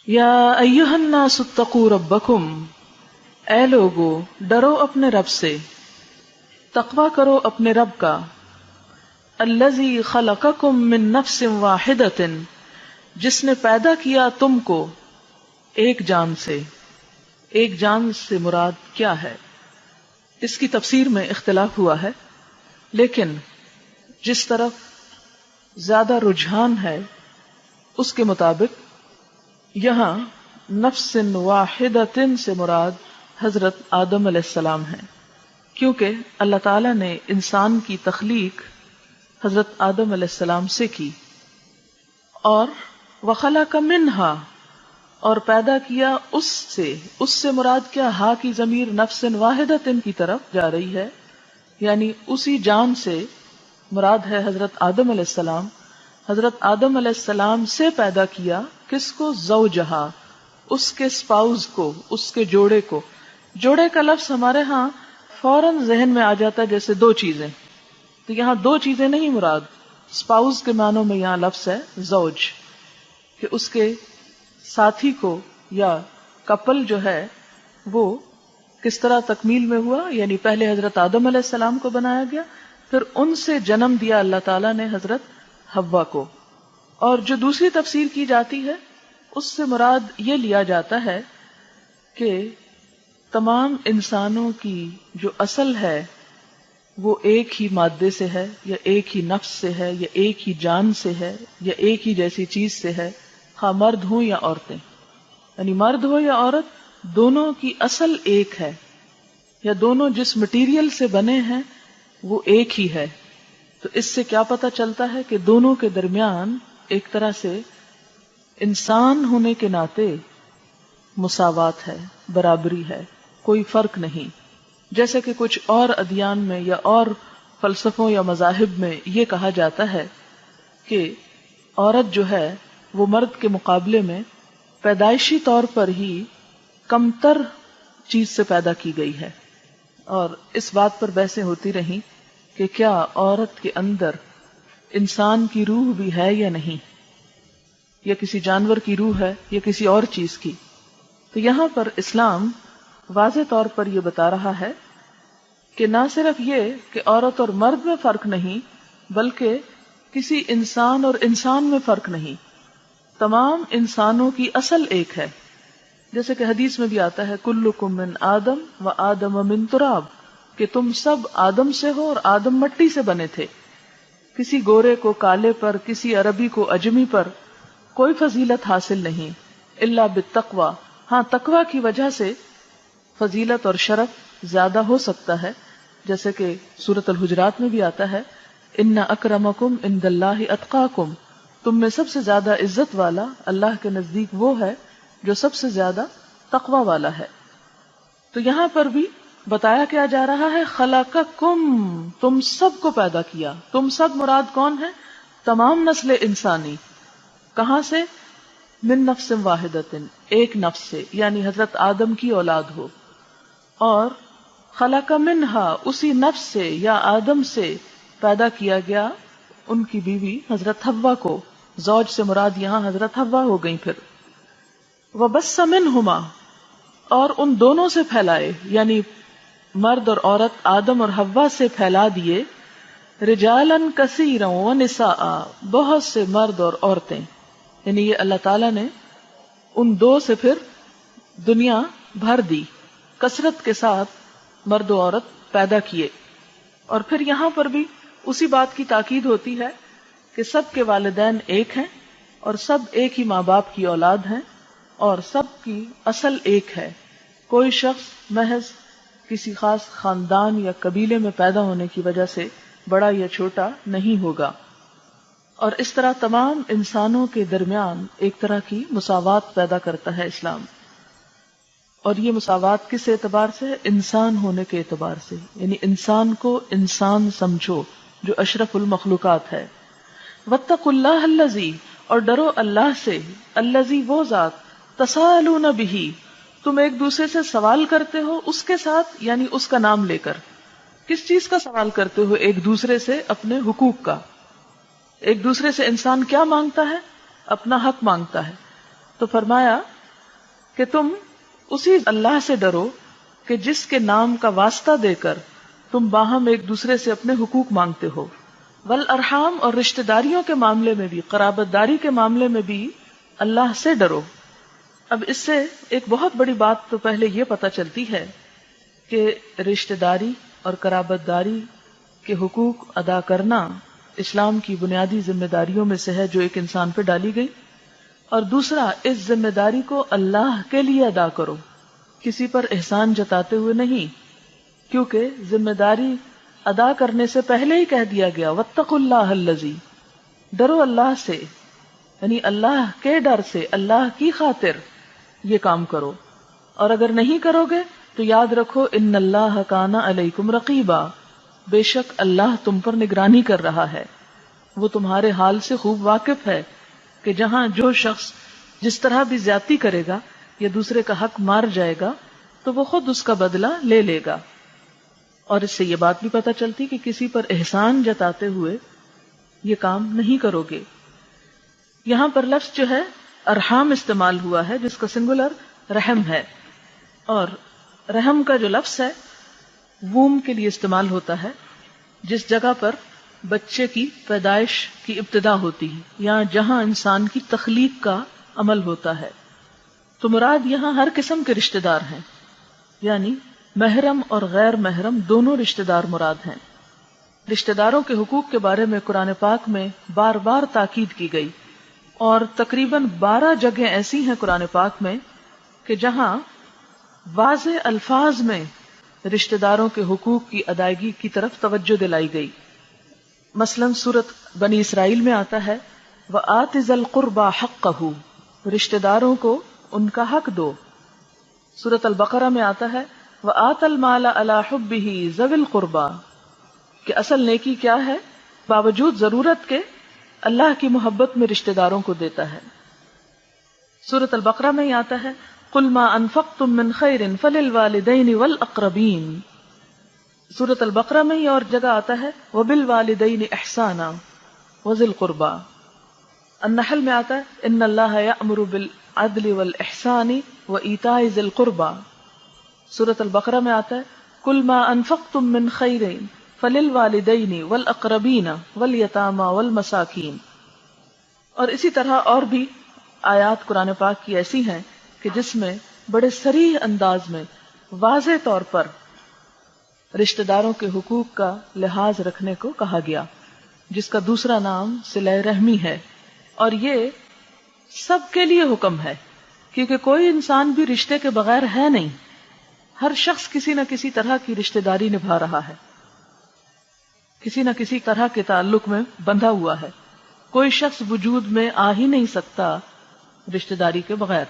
یا ایھا الناس اتقوا ربکم، اے لوگو ڈرو اپنے رب سے، تقوی کرو اپنے رب کا، الذی خلقکم من نفس واحدۃ، جس نے پیدا کیا تم کو ایک جان سے۔ ایک جان سے مراد کیا ہے؟ اس کی تفسیر میں اختلاف ہوا ہے، لیکن جس طرف زیادہ رجحان ہے اس کے مطابق یہاں نفس واحدۃ سے مراد حضرت آدم علیہ السلام ہے، کیونکہ اللہ تعالیٰ نے انسان کی تخلیق حضرت آدم علیہ السلام سے کی، اور وخلق منہا، اور پیدا کیا اس سے مراد کیا؟ ہا کی ضمیر نفس واحدۃ کی طرف جا رہی ہے، یعنی اسی جان سے مراد ہے حضرت آدم علیہ السلام۔ حضرت آدم علیہ السلام سے پیدا کیا کس کو؟ زوجہا، اس کے اسپاؤز کو، اس کے جوڑے کو۔ جوڑے کا لفظ ہمارے ہاں فوراً ذہن میں آ جاتا ہے جیسے دو چیزیں، تو یہاں دو چیزیں نہیں مراد، اسپاؤز کے معنوں میں یہاں لفظ ہے زوج، کہ اس کے ساتھی کو یا کپل جو ہے وہ کس طرح تکمیل میں ہوا، یعنی پہلے حضرت آدم علیہ السلام کو بنایا گیا، پھر ان سے جنم دیا اللہ تعالیٰ نے حضرت حوا کو۔ اور جو دوسری تفسیر کی جاتی ہے اس سے مراد یہ لیا جاتا ہے کہ تمام انسانوں کی جو اصل ہے وہ ایک ہی مادے سے ہے، یا ایک ہی نفس سے ہے، یا ایک ہی جان سے ہے، یا ایک ہی جیسی چیز سے ہے، خواہ مرد ہوں یا عورتیں، یعنی مرد ہو یا عورت دونوں کی اصل ایک ہے، یا دونوں جس مٹیریل سے بنے ہیں وہ ایک ہی ہے۔ تو اس سے کیا پتہ چلتا ہے کہ دونوں کے درمیان ایک طرح سے انسان ہونے کے ناطے مساوات ہے، برابری ہے، کوئی فرق نہیں۔ جیسے کہ کچھ اور ادیان میں یا اور فلسفوں یا مذاہب میں یہ کہا جاتا ہے کہ عورت جو ہے وہ مرد کے مقابلے میں پیدائشی طور پر ہی کمتر چیز سے پیدا کی گئی ہے، اور اس بات پر بحثیں ہوتی رہیں کہ کیا عورت کے اندر انسان کی روح بھی ہے یا نہیں، یا کسی جانور کی روح ہے یا کسی اور چیز کی۔ تو یہاں پر اسلام واضح طور پر یہ بتا رہا ہے کہ نہ صرف یہ کہ عورت اور مرد میں فرق نہیں، بلکہ کسی انسان اور انسان میں فرق نہیں، تمام انسانوں کی اصل ایک ہے۔ جیسے کہ حدیث میں بھی آتا ہے کلکم من آدم و آدم من تراب، کہ تم سب آدم سے ہو اور آدم مٹی سے بنے تھے۔ کسی گورے کو کالے پر، کسی عربی کو اجمی پر کوئی فضیلت حاصل نہیں، الا بالتقوی، ہاں تقوی کی وجہ سے فضیلت اور شرف زیادہ ہو سکتا ہے، جیسے کہ سورۃ الحجرات میں بھی آتا ہے ان اکرمکم عند اللہ اتقاکم، تم میں سب سے زیادہ عزت والا اللہ کے نزدیک وہ ہے جو سب سے زیادہ تقوی والا ہے۔ تو یہاں پر بھی بتایا کیا جا رہا ہے خلقکم، تم سب کو پیدا کیا۔ تم سب مراد کون ہے؟ تمام نسل انسانی۔ کہاں سے؟ من نفس واحدۃ، ایک نفس سے، یعنی حضرت آدم کی اولاد ہو، اور خلق منہا، اسی نفس سے یا آدم سے پیدا کیا گیا ان کی بیوی حضرت حوا کو۔ زوج سے مراد یہاں حضرت حوا ہو گئی۔ پھر وبث منہما، اور ان دونوں سے پھیلائے، یعنی مرد اور عورت آدم اور حوا سے پھیلا دیے، رجالا کثیرا ونساء، بہت سے مرد اور عورتیں، یعنی یہ اللہ تعالیٰ نے ان دو سے پھر دنیا بھر دی، کثرت کے ساتھ مرد و عورت پیدا کیے۔ اور پھر یہاں پر بھی اسی بات کی تاکید ہوتی ہے کہ سب کے والدین ایک ہیں، اور سب ایک ہی ماں باپ کی اولاد ہیں، اور سب کی اصل ایک ہے۔ کوئی شخص محض کسی خاص خاندان یا قبیلے میں پیدا ہونے کی وجہ سے بڑا یا چھوٹا نہیں ہوگا، اور اس طرح تمام انسانوں کے درمیان ایک طرح کی مساوات پیدا کرتا ہے اسلام۔ اور یہ مساوات کس اعتبار سے؟ انسان ہونے کے اعتبار سے، یعنی انسان کو انسان سمجھو جو اشرف المخلوقات ہے۔ واتقوا اللہ الذی، اور ڈرو اللہ سے، الذی وہ ذات، تساءلون بہ، تم ایک دوسرے سے سوال کرتے ہو اس کے ساتھ، یعنی اس کا نام لے کر۔ کس چیز کا سوال کرتے ہو؟ ایک دوسرے سے اپنے حقوق کا۔ ایک دوسرے سے انسان کیا مانگتا ہے؟ اپنا حق مانگتا ہے۔ تو فرمایا کہ تم اسی اللہ سے ڈرو کہ جس کے نام کا واسطہ دے کر تم باہم ایک دوسرے سے اپنے حقوق مانگتے ہو، والارحام اور رشتہ داریوں کے معاملے میں بھی، قرابت داری کے معاملے میں بھی اللہ سے ڈرو۔ اب اس سے ایک بہت بڑی بات تو پہلے یہ پتہ چلتی ہے کہ رشتہ داری اور قرابت داری کے حقوق ادا کرنا اسلام کی بنیادی ذمہ داریوں میں سے ہے جو ایک انسان پہ ڈالی گئی، اور دوسرا اس ذمہ داری کو اللہ کے لیے ادا کرو، کسی پر احسان جتاتے ہوئے نہیں، کیونکہ ذمہ داری ادا کرنے سے پہلے ہی کہہ دیا گیا واتقوا اللہ الذی، ڈرو اللہ سے، یعنی اللہ کے ڈر سے، اللہ کی خاطر یہ کام کرو، اور اگر نہیں کرو گے تو یاد رکھو ان اللہ کان علیکم رقیبا، بے شک اللہ تم پر نگرانی کر رہا ہے، وہ تمہارے حال سے خوب واقف ہے کہ جہاں جو شخص جس طرح بھی زیادتی کرے گا یا دوسرے کا حق مار جائے گا تو وہ خود اس کا بدلہ لے لے گا۔ اور اس سے یہ بات بھی پتہ چلتی کہ کسی پر احسان جتاتے ہوئے یہ کام نہیں کرو گے۔ یہاں پر لفظ جو ہے ارحام استعمال ہوا ہے جس کا سنگولر رحم ہے، اور رحم کا جو لفظ ہے ووم کے لیے استعمال ہوتا ہے جس جگہ پر بچے کی پیدائش کی ابتدا ہوتی ہے یا جہاں انسان کی تخلیق کا عمل ہوتا ہے۔ تو مراد یہاں ہر قسم کے رشتہ دار ہیں، یعنی محرم اور غیر محرم دونوں رشتہ دار مراد ہیں۔ رشتہ داروں کے حقوق کے بارے میں قرآن پاک میں بار بار تاکید کی گئی، اور تقریباً 12 جگہیں ایسی ہیں قرآن پاک میں کہ جہاں واضح الفاظ میں رشتہ داروں کے حقوق کی ادائیگی کی طرف توجہ دلائی گئی۔ مثلاً سورۃ بنی اسرائیل میں آتا ہے وَآتِ ذَا الْقُرْبَى حَقَّهُ، رشتہ داروں کو ان کا حق دو۔ سورۃ البقرہ میں آتا ہے وَآتَ الْمَالَ عَلَى حُبِّهِ ذَوِي الْقُرْبَى، کہ اصل نیکی کیا ہے؟ باوجود ضرورت کے اللہ کی محبت میں رشتہ داروں کو دیتا ہے۔ سورۃ البقرہ میں ہی آتا ہے قُلْ مَا أَنفَقْتُم مِّن خَيْرٍ فَلِلْوَالِدَيْنِ وَالْأَقْرَبِينَ۔ سورۃ البقرہ میں ہی اور جگہ آتا ہے وَبِالْوَالِدَيْنِ إِحْسَانًا وَذِي الْقُرْبَى۔ النحل میں آتا ہے إِنَّ اللَّهَ يَأْمُرُ بِالْعَدْلِ وَالْإِحْسَانِ وَإِيتَاءِ ذِي الْقُرْبَى۔ سورۃ البقرہ میں آتا ہے قُلْ مَا أَنفَقْتُم مِّن خَيْرٍ فَلِلْوَالِدَيْنِ وَالْأَقْرَبِينَ وَالْيَتَامَى وَالْمَسَاكِينَ۔ اور اسی طرح اور بھی آیات قرآن پاک کی ایسی ہیں کہ جس میں بڑے صریح انداز میں واضح طور پر رشتہ داروں کے حقوق کا لحاظ رکھنے کو کہا گیا، جس کا دوسرا نام صلہ رحمی ہے۔ اور یہ سب کے لیے حکم ہے، کیونکہ کوئی انسان بھی رشتے کے بغیر ہے نہیں، ہر شخص کسی نہ کسی طرح کی رشتہ داری نبھا رہا ہے، کسی نہ کسی طرح کے تعلق میں بندھا ہوا ہے، کوئی شخص وجود میں آ ہی نہیں سکتا رشتہ داری کے بغیر۔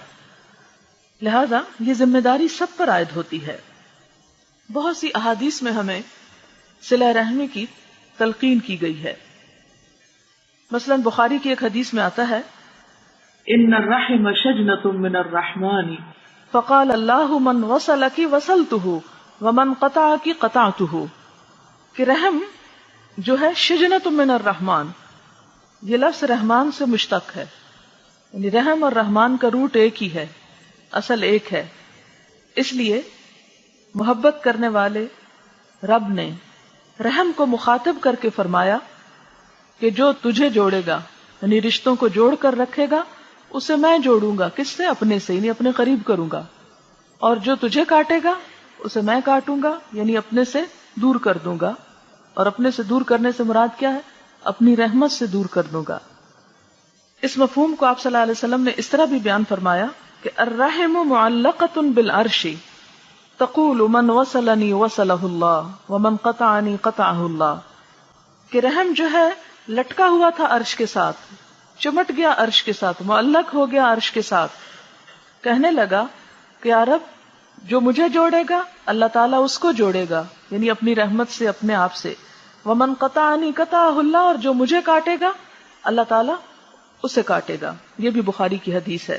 لہذا یہ ذمہ داری سب پر عائد ہوتی ہے۔ بہت سی احادیث میں ہمیں صلہ رحمی کی تلقین کی گئی ہے۔ مثلا بخاری کی ایک حدیث میں آتا ہے ان الرحم شجنۃ من الرحمن فقال اللہ من وصلک وصلته ومن قطعک قطعته، کہ رحم جو ہے شجنۃ من الرحمن، یہ لفظ رحمان سے مشتق ہے، یعنی رحم اور رحمان کا روٹ ایک ہی ہے، اصل ایک ہے۔ اس لیے محبت کرنے والے رب نے رحم کو مخاطب کر کے فرمایا کہ جو تجھے جوڑے گا، یعنی رشتوں کو جوڑ کر رکھے گا، اسے میں جوڑوں گا، کس سے؟ اپنے سے، یعنی اپنے قریب کروں گا، اور جو تجھے کاٹے گا اسے میں کاٹوں گا، یعنی اپنے سے دور کر دوں گا۔ اور اپنے سے دور کرنے سے مراد کیا ہے؟ اپنی رحمت سے دور کر دوں گا۔ اس مفہوم کو آپ صلی اللہ علیہ وسلم نے اس طرح بھی بیان فرمایا کہ الرحم معلقۃ بالعرش تقول من وصلنی وصلہ اللہ ومن قطعنی قطعہ اللہ، کہ رحم جو ہے لٹکا ہوا تھا عرش کے ساتھ، چمٹ گیا عرش کے ساتھ، معلق ہو گیا عرش کے ساتھ، کہنے لگا کہ یا رب جو مجھے جوڑے گا اللہ تعالیٰ اس کو جوڑے گا، یعنی اپنی رحمت سے، اپنے آپ سے، ومن قطعنی قطعہ اللہ، اور جو مجھے کاٹے گا اللہ تعالیٰ اسے کاٹے گا۔ یہ بھی بخاری کی حدیث ہے۔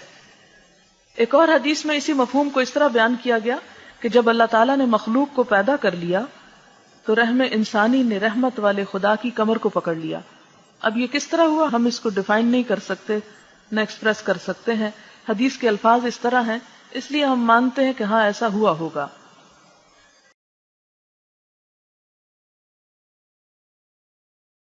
ایک اور حدیث میں اسی مفہوم کو اس طرح بیان کیا گیا کہ جب اللہ تعالیٰ نے مخلوق کو پیدا کر لیا تو رحم انسانی نے رحمت والے خدا کی کمر کو پکڑ لیا۔ اب یہ کس طرح ہوا ہم اس کو ڈیفائن نہیں کر سکتے، نہ ایکسپریس کر سکتے ہیں، حدیث کے الفاظ اس طرح ہیں، اس لیے ہم مانتے ہیں کہ ہاں ایسا ہوا ہوگا.